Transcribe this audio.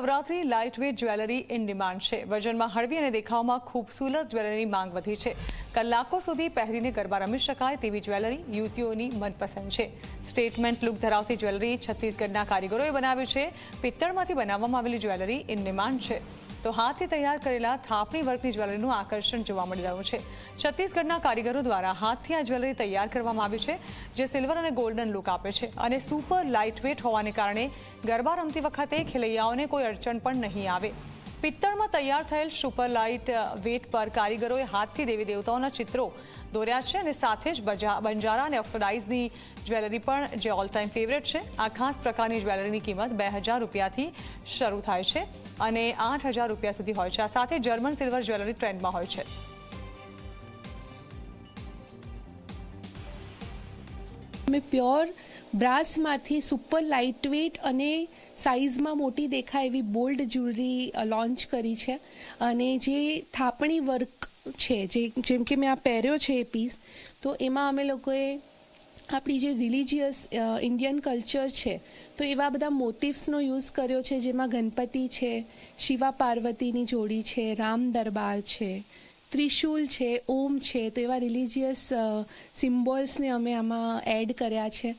Navratri lightweight jewellery in demand છે। વજનમાં હળવી અને દેખાવમાં ખૂબસૂરત જ્વેલરીની માંગ વધી છે। કલાકો સુધી પહેરીને ગરબા રમી શકાય તેવી જ્વેલરી યુવતીઓની મનપસંદ છે। સ્ટેટમેન્ટ લુક ધરાવતી જ્વેલરી છત્તીસગઢના કારીગરોએ બનાવી છે। પિત્તળમાંથી બનાવવામાં આવેલી જ્વેલરી ઇન ડિમાન્ડ છે તો હાથથી તૈયાર કરેલા થાપણી વર્કની જ્વેલરીનું આકર્ષણ જોવા મળી રહ્યું છે। છત્તીસગઢના કારીગરો દ્વારા હાથથી આ જ્વેલરી તૈયાર કરવામાં આવી છે, જે સિલ્વર અને ગોલ્ડન લુક આપે છે અને સુપર લાઇટવેટ હોવાને કારણે ગરબા રમતી વખતે ખેલૈયાઓને કોઈ અડચણ પણ નહીં આવે। પિત્તળમાં તૈયાર થયેલ સુપર લાઇટ વેટ પર કારીગરોએ હાથથી દેવી દેવતાઓના ચિત્રો દોર્યા છે અને સાથે જ બંજારા અને ઓક્સિડાઇઝની જ્વેલરી પણ જે ઓલ ટાઈમ ફેવરેટ છે। આ ખાસ પ્રકારની જ્વેલરીની કિંમત 2000 રૂપિયાથી શરૂ થાય છે અને 8000 રૂપિયા સુધી હોય છે। આ સાથે જર્મન સિલ્વર જ્વેલરી ટ્રેન્ડમાં હોય છે। અમે પ્યોર બ્રાસમાંથી સુપર લાઇટવેટ અને સાઇઝમાં મોટી દેખાય એવી બોલ્ડ જ્વેલરી લોન્ચ કરી છે અને જે થાપણી વર્ક છે, જેમ કે મેં આ પહેર્યો છે એ પીસ, તો એમાં અમે લોકોએ આપણી જે રિલિજિયસ ઇન્ડિયન કલ્ચર છે તો એવા બધા મોટિવ્સનો યુઝ કર્યો છે, જેમાં ગણપતિ છે, શિવા પાર્વતીની જોડી છે, રામ દરબાર છે, ત્રિશુલ છે, ઓમ છે, તો એવા રિલિજિયસ સિમ્બોલ્સને અમે આમાં એડ કર્યા છે।